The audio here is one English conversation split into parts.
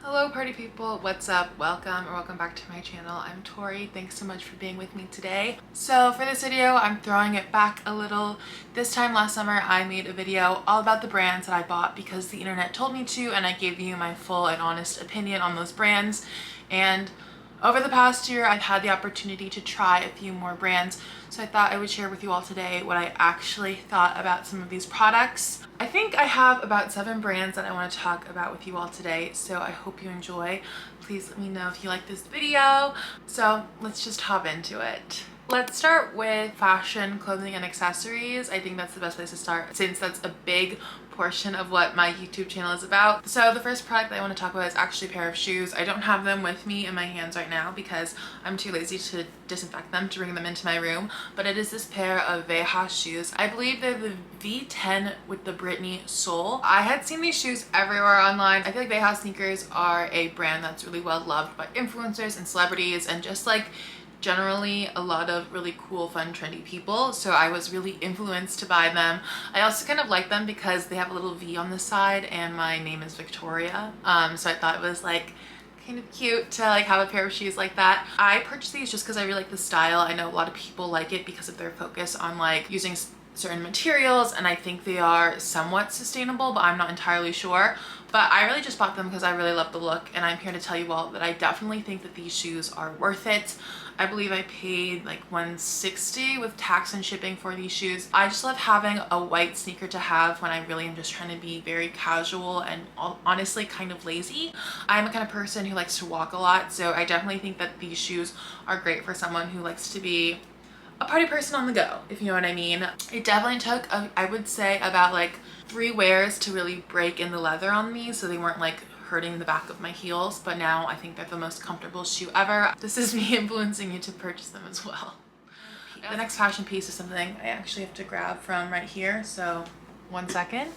Hello party people, what's up? Welcome or welcome back to my channel. I'm Tori. Thanks so much for being with me today. So for this video, I'm throwing it back a little. This time last summer, I made a video all about the brands that I bought because the internet told me to, and I gave you my full and honest opinion on those brands. And over the past year, I've had the opportunity to try a few more brands, so I thought I would share with you all today what I actually thought about some of these products. I think I have about 7 brands that I want to talk about with you all today, so I hope you enjoy. Please let me know if you like this video. So let's just hop into it. Let's start with fashion, clothing, and accessories. I think that's the best place to start since that's a big portion of what my YouTube channel is about. So the first product that I want to talk about is actually a pair of shoes. I don't have them with me in my hands right now because I'm too lazy to disinfect them to bring them into my room, but it is this pair of veja shoes. I believe they're the V10 with the Britney sole. I had seen these shoes everywhere online. I feel like veja sneakers are a brand that's really well loved by influencers and celebrities and just like generally a lot of really cool, fun, trendy people. So I was really influenced to buy them. I also kind of like them because they have a little V on the side and my name is Victoria. So I thought it was like kind of cute to like have a pair of shoes like that. I purchased these just because I really like the style. I know a lot of people like it because of their focus on like using certain materials, and I think they are somewhat sustainable, but I'm not entirely sure. But I really just bought them because I really love the look, and I'm here to tell you all that I definitely think that these shoes are worth it. I believe I paid like $160 with tax and shipping for these shoes. I just love having a white sneaker to have when I really am just trying to be very casual and honestly kind of lazy. I'm the kind of person who likes to walk a lot, so I definitely think that these shoes are great for someone who likes to be a party person on the go, if you know what I mean. It definitely took, I would say, about like 3 wears to really break in the leather on these, so they weren't like hurting the back of my heels, but now I think they're the most comfortable shoe ever. This is me influencing you to purchase them as well. The next fashion piece is something I actually have to grab from right here, so 1 second.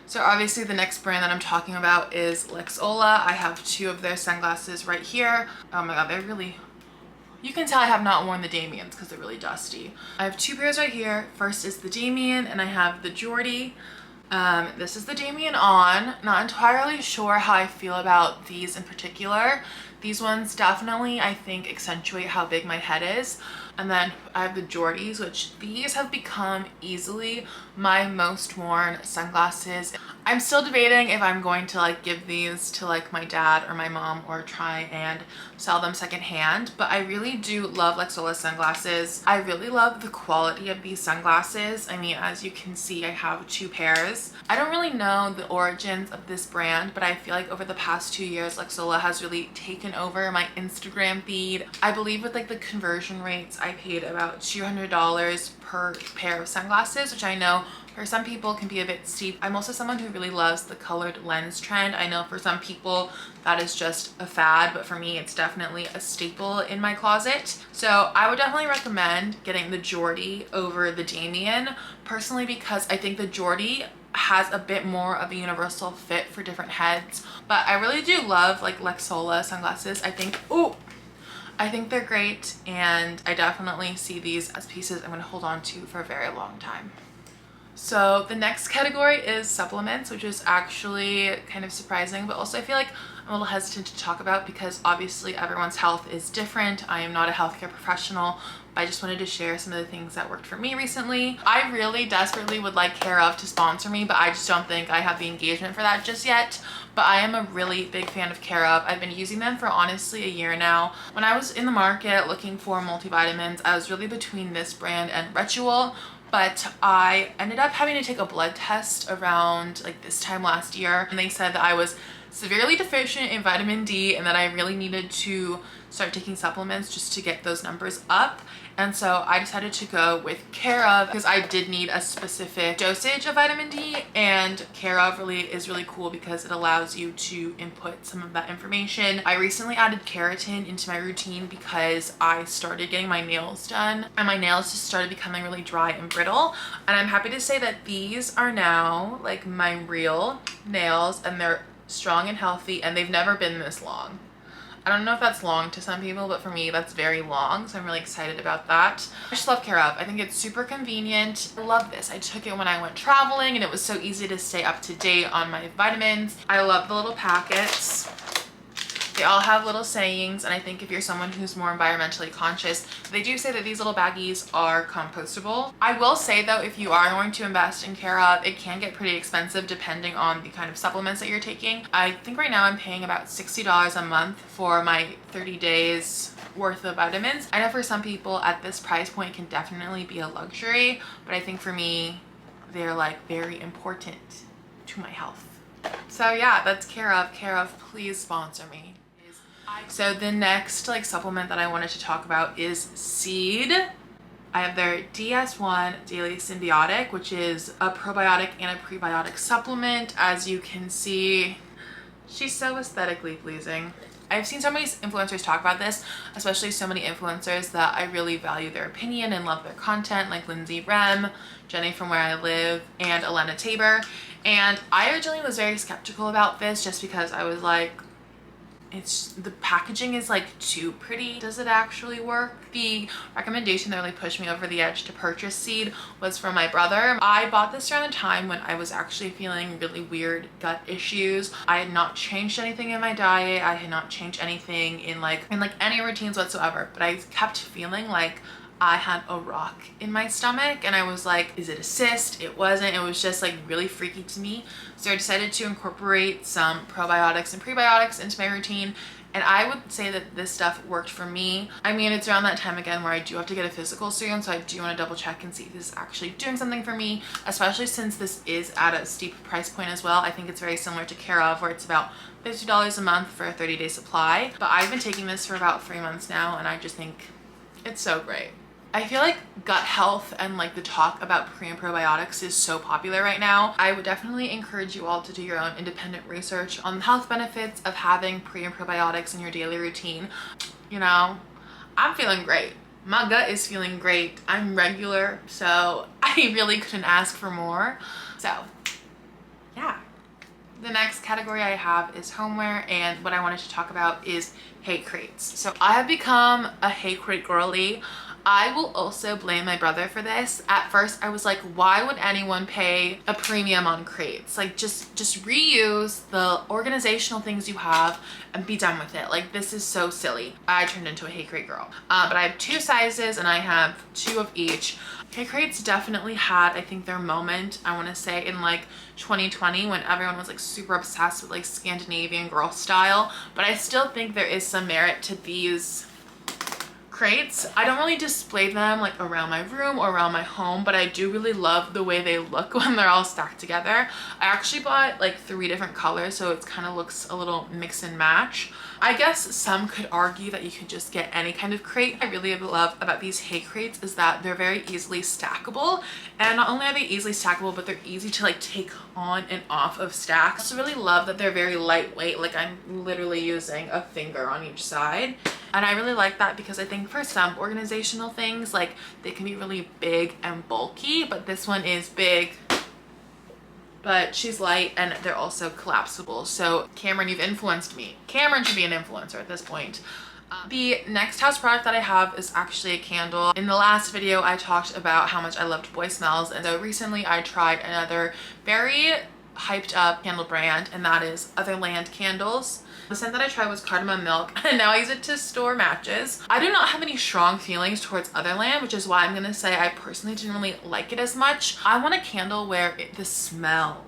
So obviously the next brand that I'm talking about is lexxola. I have 2 of their sunglasses right here. Oh my god, they're really, you can tell I have not worn the Damiens because they're really dusty. I have 2 pairs right here. First is the Damien and I have the Jordy. This is the Damien on. Not entirely sure how I feel about these in particular. These ones definitely, I think, accentuate how big my head is. And then I have the Jordys, which these have become easily my most worn sunglasses. I'm still debating if I'm going to like give these to like my dad or my mom or try and sell them secondhand, but I really do love lexxola sunglasses. I really love the quality of these sunglasses. I mean, as you can see, I have 2 pairs. I don't really know the origins of this brand, but I feel like over the past 2 years, lexxola has really taken over my Instagram feed. I believe with like the conversion rates, I paid about $200 per pair of sunglasses, which I know for some people can be a bit steep. I'm also someone who really loves the colored lens trend. I know for some people that is just a fad, but for me it's definitely a staple in my closet. So I would definitely recommend getting the Jordy over the Damien, personally, because I think the Jordy has a bit more of a universal fit for different heads. But I really do love like lexxola sunglasses. I think they're great, and I definitely see these as pieces I'm going to hold on to for a very long time. So the next category is supplements, which is actually kind of surprising, but also I feel like I'm a little hesitant to talk about because obviously everyone's health is different. I am not a healthcare professional, but I just wanted to share some of the things that worked for me recently. I really desperately would like Careof to sponsor me, but I just don't think I have the engagement for that just yet. But I am a really big fan of Careof. I've been using them for honestly a year now. When I was in the market looking for multivitamins, I was really between this brand and Ritual, but I ended up having to take a blood test around like this time last year, and they said that I was severely deficient in vitamin D and that I really needed to start taking supplements just to get those numbers up. And so I decided to go with Careof because I did need a specific dosage of vitamin D, and Careof is really cool because it allows you to input some of that information. I recently added keratin into my routine because I started getting my nails done and my nails just started becoming really dry and brittle, and I'm happy to say that these are now like my real nails and they're strong and healthy, and they've never been this long. I don't know if that's long to some people, but for me that's very long, so I'm really excited about that. I just love careof. I think it's super convenient. I love this. I took it when I went traveling and it was so easy to stay up to date on my vitamins. I love the little packets. They all have little sayings, and I think if you're someone who's more environmentally conscious, they do say that these little baggies are compostable. I will say though, if you are going to invest in careof, it can get pretty expensive depending on the kind of supplements that you're taking. I think right now I'm paying about $60 a month for my 30 days worth of vitamins. I know for some people at this price point it can definitely be a luxury, but I think for me, they're like very important to my health. So yeah, that's careof. Careof, please sponsor me. So the next like supplement that I wanted to talk about is Seed. I have their DS1 Daily Symbiotic, which is a probiotic and a prebiotic supplement. As you can see, she's so aesthetically pleasing. I've seen so many influencers talk about this, especially so many influencers that I really value their opinion and love their content, like Lindsay Rem, Jenny from Where I Live, and Elena Tabor. And I originally was very skeptical about this just because I was like, the packaging is like too pretty. Does it actually work? The recommendation that really pushed me over the edge to purchase Seed was from my brother. I bought this around the time when I was actually feeling really weird gut issues. I had not changed anything in my diet. I had not changed anything in like any routines whatsoever, but I kept feeling like I had a rock in my stomach, and I was like, is it a cyst? It wasn't. It was just like really freaky to me. So I decided to incorporate some probiotics and prebiotics into my routine, and I would say that this stuff worked for me. I mean, it's around that time again where I do have to get a physical soon, so I do want to double check and see if this is actually doing something for me, especially since this is at a steep price point as well. I think it's very similar to careof, where it's about $50 a month for a 30-day supply. But I've been taking this for about 3 months now, and I just think it's so great. I feel like gut health and like the talk about pre and probiotics is so popular right now. I would definitely encourage you all to do your own independent research on the health benefits of having pre and probiotics in your daily routine. You know, I'm feeling great. My gut is feeling great. I'm regular, so I really couldn't ask for more. So yeah. The next category I have is homeware, and what I wanted to talk about is hay crates. So I have become a hay crate girly. I will also blame my brother for this. At first I was like, why would anyone pay a premium on crates? Like just reuse the organizational things you have and be done with it. Like, this is so silly. I turned into a hay crate girl. But I have 2 sizes and I have 2 of each. Hay crates definitely had, I think, their moment, I want to say in like 2020, when everyone was like super obsessed with like Scandinavian girl style. But I still think there is some merit to these crates. I don't really display them like around my room or around my home, but I do really love the way they look when they're all stacked together. I actually bought like 3 different colors, so it kind of looks a little mix and match. I guess some could argue that you could just get any kind of crate. I really love about these hay crates is that they're very easily stackable, and not only are they easily stackable, but they're easy to like take on and off of stacks. I also really love that they're very lightweight. Like, I'm literally using a finger on each side. And I really like that because I think for some organizational things, like, they can be really big and bulky, but this one is big, but she's light, and they're also collapsible. So Cameron, you've influenced me. Cameron should be an influencer at this point. The next house product that I have is actually a candle. In the last video, I talked about how much I loved boy smells, and so recently I tried another very hyped up candle brand, and that is Otherland candles. The scent that I tried was cardamom milk, and now I use it to store matches. I do not have any strong feelings towards Otherland, which is why I'm gonna say I personally didn't really like it as much. I want a candle where the smell,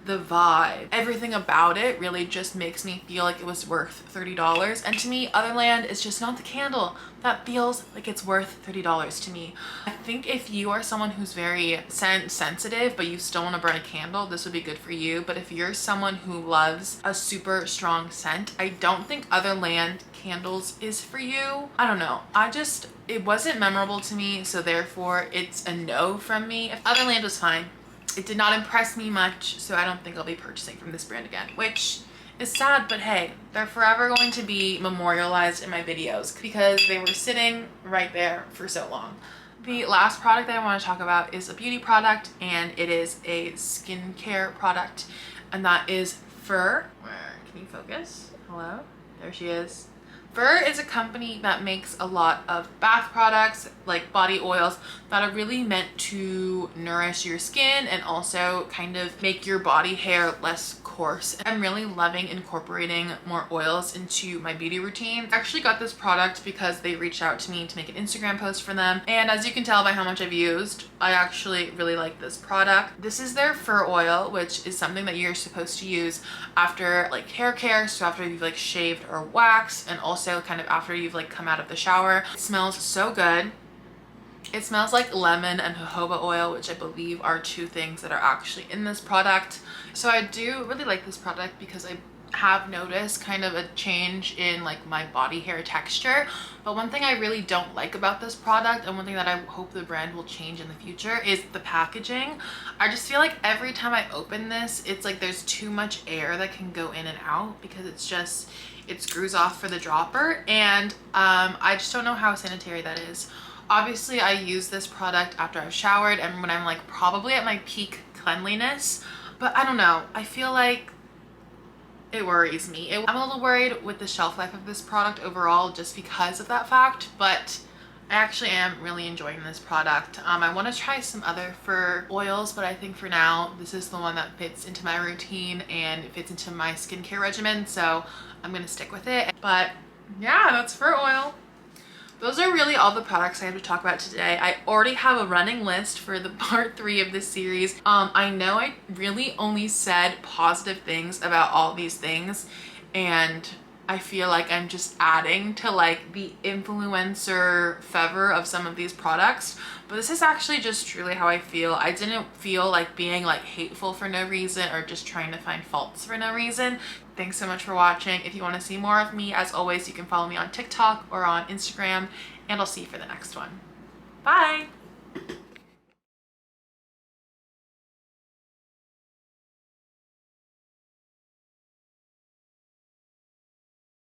the vibe, everything about it really just makes me feel like it was worth $30. And to me, Otherland is just not the candle that feels like it's worth $30 to me. I think if you are someone who's very scent sensitive, but you still want to burn a candle, this would be good for you. But if you're someone who loves a super strong scent, I don't think Otherland candles is for you. I don't know. It wasn't memorable to me, so therefore it's a no from me. If Otherland was fine. It did not impress me much, so I don't think I'll be purchasing from this brand again, which is sad, but hey, they're forever going to be memorialized in my videos because they were sitting right there for so long. The last product that I want to talk about is a beauty product, and it is a skincare product, and that is Fur. Can you focus? Hello? There she is. Ver is a company that makes a lot of bath products, like body oils, that are really meant to nourish your skin and also kind of make your body hair less coarse. I'm really loving incorporating more oils into my beauty routine. I actually got this product because they reached out to me to make an Instagram post for them. And as you can tell by how much I've used, I actually really like this product. This is their fur oil, which is something that you're supposed to use after like hair care. So after you've like shaved or waxed, and also kind of after you've like come out of the shower. It smells so good. It smells like lemon and jojoba oil, which I believe are two things that are actually in this product. So I do really like this product because I have noticed kind of a change in like my body hair texture. But one thing I really don't like about this product, and one thing that I hope the brand will change in the future, is the packaging. I just feel like every time I open this, it's like there's too much air that can go in and out because it screws off for the dropper, and I just don't know how sanitary that is. Obviously I use this product after I've showered and when I'm like probably at my peak cleanliness, but I don't know, I feel like it worries me. I'm a little worried with the shelf life of this product overall just because of that fact, but I actually am really enjoying this product. I want to try some other fur oils, but I think for now this is the one that fits into my routine and it fits into my skincare regimen, so I'm gonna stick with it. But yeah, that's fur oil. Those are really all the products I have to talk about today. I already have a running list for the part 3 of this series. I know I really only said positive things about all these things, and I feel like I'm just adding to like the influencer favor of some of these products, but this is actually just truly how I feel. I didn't feel like being like hateful for no reason or just trying to find faults for no reason. Thanks so much for watching. If you want to see more of me, as always, you can follow me on TikTok or on Instagram, and I'll see you for the next one. Bye!